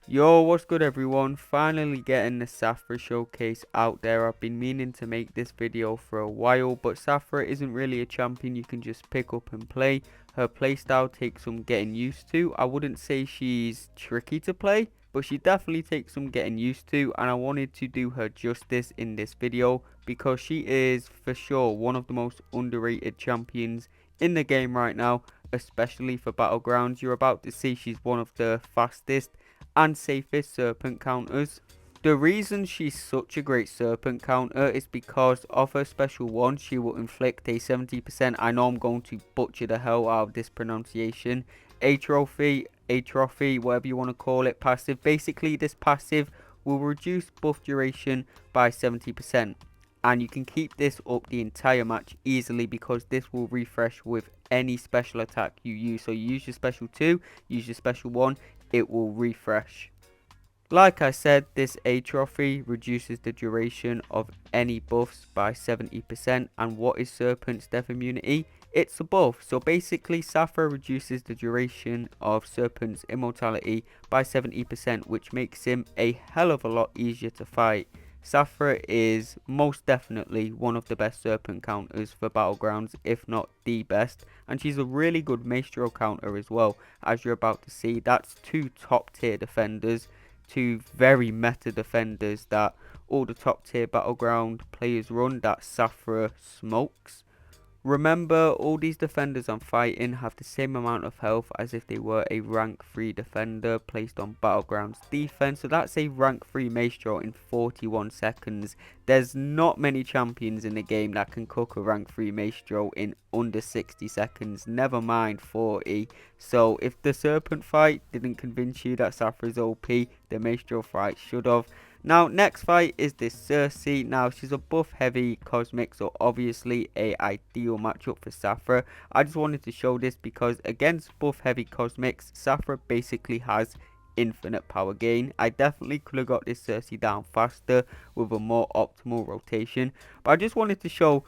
Yo, what's good everyone? Finally getting the Shathra showcase out there. I've been meaning to make this video for a while, but Shathra isn't really a champion you can just pick up and play. Her playstyle takes some getting used to. I wouldn't say she's tricky to play, but she definitely takes some getting used to, and I wanted to do her justice in this video because she is for sure one of the most underrated champions in the game right now, especially for Battlegrounds. You're about to see she's one of the fastest and safest Serpent counters. The reason she's such a great Serpent counter is because of her special one. She will inflict a 70%, I know I'm going to butcher the hell out of this pronunciation, atrophy, whatever you want to call it, passive. Basically, this passive will reduce buff duration by 70%. And you can keep this up the entire match easily because this will refresh with any special attack you use. So you use your special 2, use your special 1, it will refresh. Like I said, this atrophy reduces the duration of any buffs by 70%. And what is Serpent's death immunity? It's a buff. So basically Shathra reduces the duration of Serpent's immortality by 70%, which makes him a hell of a lot easier to fight. Shathra is most definitely one of the best Serpent counters for Battlegrounds, if not the best, and she's a really good Maestro counter as well, as you're about to see. That's two top tier defenders, two very meta defenders that all the top tier Battleground players run, that Shathra smokes. Remember, all these defenders I'm fighting have the same amount of health as if they were a rank 3 defender placed on Battlegrounds defense. So that's a rank 3 Maestro in 41 seconds. There's not many champions in the game that can cook a rank 3 Maestro in under 60 seconds, never mind 40. So if the Serpent fight didn't convince you that Shathra is OP, the Maestro fight should have. Now, next fight is this Cersei. Now, she's a buff heavy cosmic, so obviously a ideal matchup for Shathra. I just wanted to show this because against buff heavy cosmics, Shathra basically has infinite power gain. I definitely could have got this Cersei down faster with a more optimal rotation, but I just wanted to show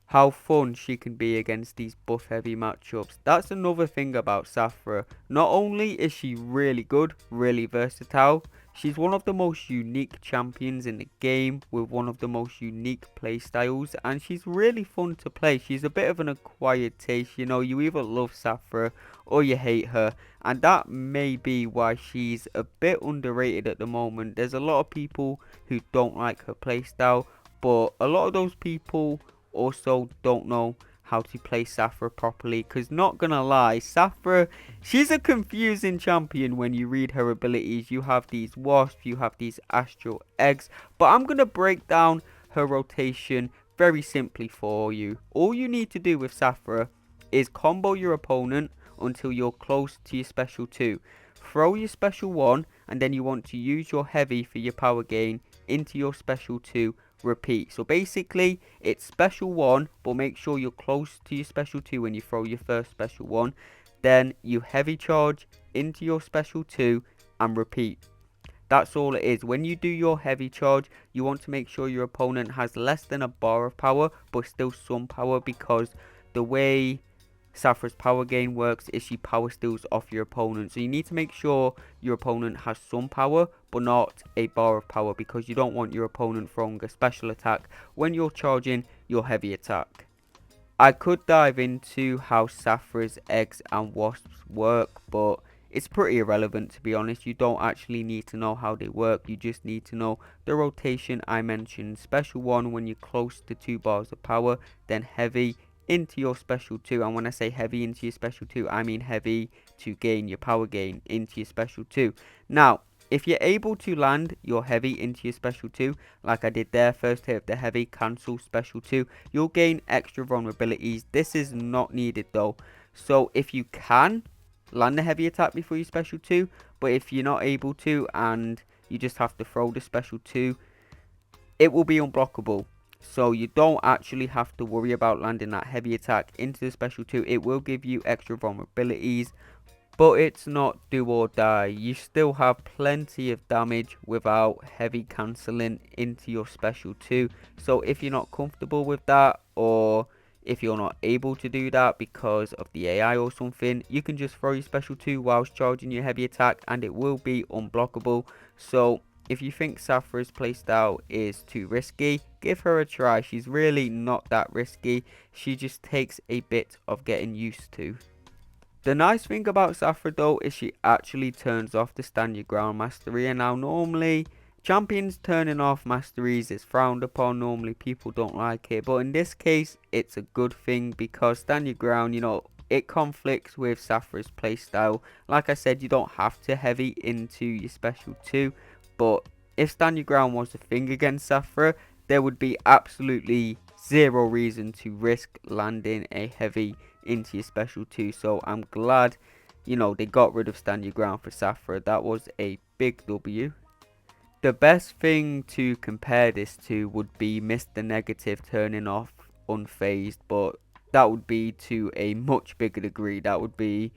how fun she can be against these buff heavy matchups. That's another thing about Shathra. Not only is she really good, really versatile, she's one of the most unique champions in the game with one of the most unique playstyles, and she's really fun to play. She's a bit of an acquired taste, you know, you either love Shathra or you hate her, and that may be why she's a bit underrated at the moment. There's a lot of people who don't like her playstyle, but a lot of those people also don't know how to play Shathra properly, because not gonna lie, Shathra, she's a confusing champion when you read her abilities. You have these wasps, you have these astral eggs, but I'm gonna break down her rotation very simply for you. All you need to do with Shathra is combo your opponent until you're close to your special 2. Throw your special 1, and then you want to use your heavy for your power gain into your special 2. Repeat. So basically it's special 1, but make sure you're close to your special 2 when you throw your first special 1. Then you heavy charge into your special 2 and repeat. That's all it is. When you do your heavy charge, you want to make sure your opponent has less than a bar of power, but still some power, because the way Shathra's power gain works is she power steals off your opponent. So you need to make sure your opponent has some power, but not a bar of power, because you don't want your opponent throwing a special attack when you're charging your heavy attack. I could dive into how Shathra's eggs and wasps work, but it's pretty irrelevant, to be honest. You don't actually need to know how they work. You just need to know the rotation I mentioned. Special 1 when you're close to 2 bars of power, then heavy into your special 2. And when I say heavy into your special 2, I mean heavy to gain your power gain into your special 2. Now, if you're able to land your heavy into your special 2, like I did there, first hit of the heavy, cancel special 2, you'll gain extra vulnerabilities. This is not needed though. So if you can, land the heavy attack before your special 2, but if you're not able to and you just have to throw the special 2, it will be unblockable. So you don't actually have to worry about landing that heavy attack into the special 2. It will give you extra vulnerabilities, but it's not do or die. You still have plenty of damage without heavy cancelling into your special 2. So if you're not comfortable with that, or If you're not able to do that because of the AI or something, you can just throw your special 2 whilst charging your heavy attack and it will be unblockable. So if you think Shathra's playstyle is too risky, give her a try. She's really not that risky. She just takes a bit of getting used to. The nice thing about Shathra though is she actually turns off the stand your ground mastery, and now normally champions turning off masteries is frowned upon. Normally people don't like it, but in this case it's a good thing because stand your ground, you know, it conflicts with Shathra's playstyle. Like I said, you don't have to heavy into your special 2, but if stand your ground was a thing against Shathra, there would be absolutely zero reason to risk landing a heavy into your special 2. So I'm glad, you know, they got rid of stand your ground for Shathra. That was a big W. The best thing to compare this to would be Mr. Negative turning off unfazed, but that would be to a much bigger degree. That would be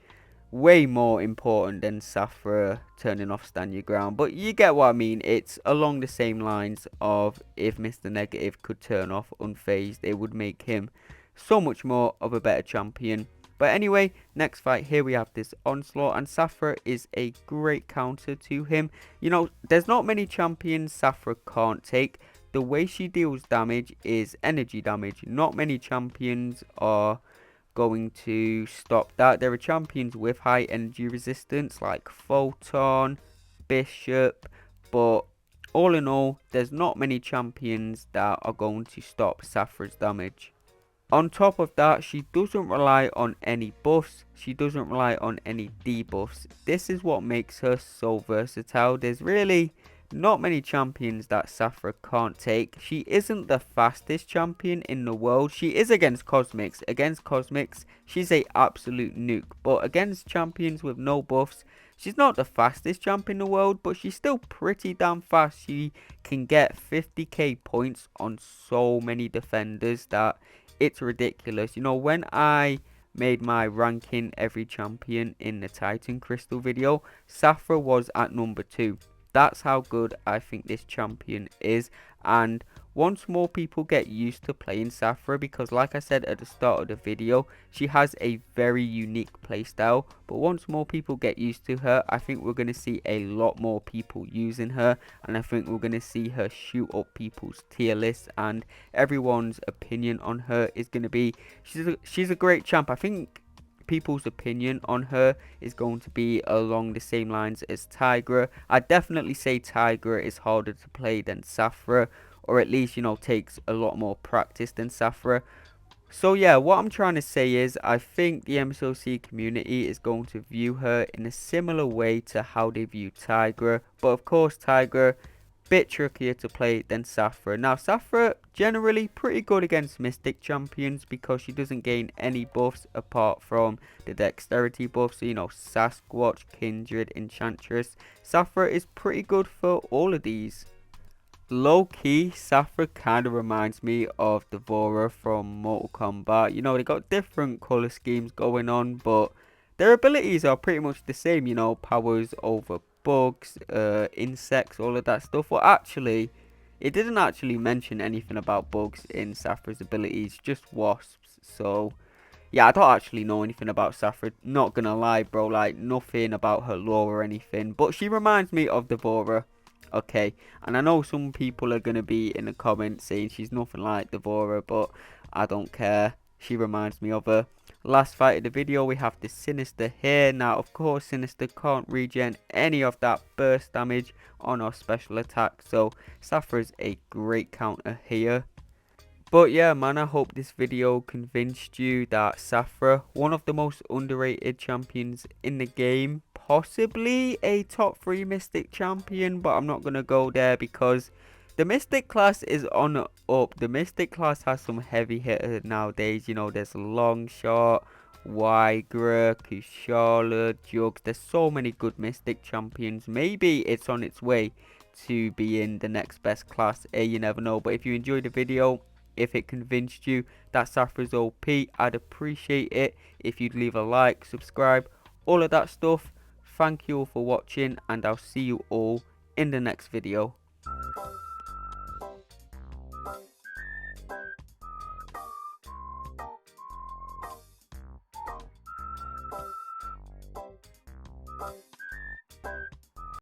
way more important than Shathra turning off stand your ground, but you get what I mean. It's along the same lines of if Mr. Negative could turn off unfazed, it would make him so much more of a better champion. But anyway, next fight, here we have this Onslaught, and Shathra is a great counter to him. You know, there's not many champions Shathra can't take. The way she deals damage is energy damage. Not many champions are going to stop that. There are champions with high energy resistance like Photon, Bishop, but all in all, there's not many champions that are going to stop Shathra's damage. On top of that, she doesn't rely on any buffs, she doesn't rely on any debuffs. This is what makes her so versatile. There's really not many champions that Shathra can't take. She isn't the fastest champion in the world. She is against Cosmics. Against Cosmics, she's a absolute nuke. But against champions with no buffs, she's not the fastest champ in the world, but she's still pretty damn fast. She can get 50k points on so many defenders that it's ridiculous. You know, when I made my ranking every champion in the Titan Crystal video, Shathra was at number 2. That's how good I think this champion is. And once more people get used to playing Shathra, because like I said at the start of the video, she has a very unique playstyle. But once more people get used to her, I think we're going to see a lot more people using her. And I think we're going to see her shoot up people's tier lists. And everyone's opinion on her is going to be, she's a great champ. I think people's opinion on her is going to be along the same lines as Tigra. I definitely say Tigra is harder to play than Shathra, or at least, you know, takes a lot more practice than Shathra. So yeah, what I'm trying to say is I think the Mcoc community is going to view her in a similar way to how they view Tigra, but of course Tigra bit trickier to play than Shathra. Now Shathra generally pretty good against Mystic champions because she doesn't gain any buffs apart from the dexterity buffs. So, you know, Sasquatch, Kindred, Enchantress. Shathra is pretty good for all of these. Low key, Shathra kind of reminds me of Devora from Mortal Kombat. You know, they got different color schemes going on, but their abilities are pretty much the same. You know, powers over bugs, insects, all of that stuff. Well, actually, it didn't actually mention anything about bugs in Shathra's abilities, just wasps. So yeah, I don't actually know anything about Shathra, not gonna lie, bro. Like, nothing about her lore or anything, but she reminds me of Devora. Okay, and I know some people are gonna be in the comments saying she's nothing like Devora, but I don't care. She reminds me of her. Last fight of the video, we have the Sinister here. Now, of course, Sinister can't regen any of that burst damage on our special attack, so Shathra is a great counter here. But yeah, man, I hope this video convinced you that Shathra, one of the most underrated champions in the game, possibly a top 3 Mystic champion, but I'm not going to go there because the Mystic class is on up. The Mystic class has some heavy hitters nowadays. You know, there's Longshot, Wigra, Kushala, Jugs. There's so many good Mystic champions. Maybe it's on its way to being the next best class. You never know. But if you enjoyed the video, if it convinced you that Shathra's OP, I'd appreciate it if you'd leave a like, subscribe, all of that stuff. Thank you all for watching, and I'll see you all in the next video.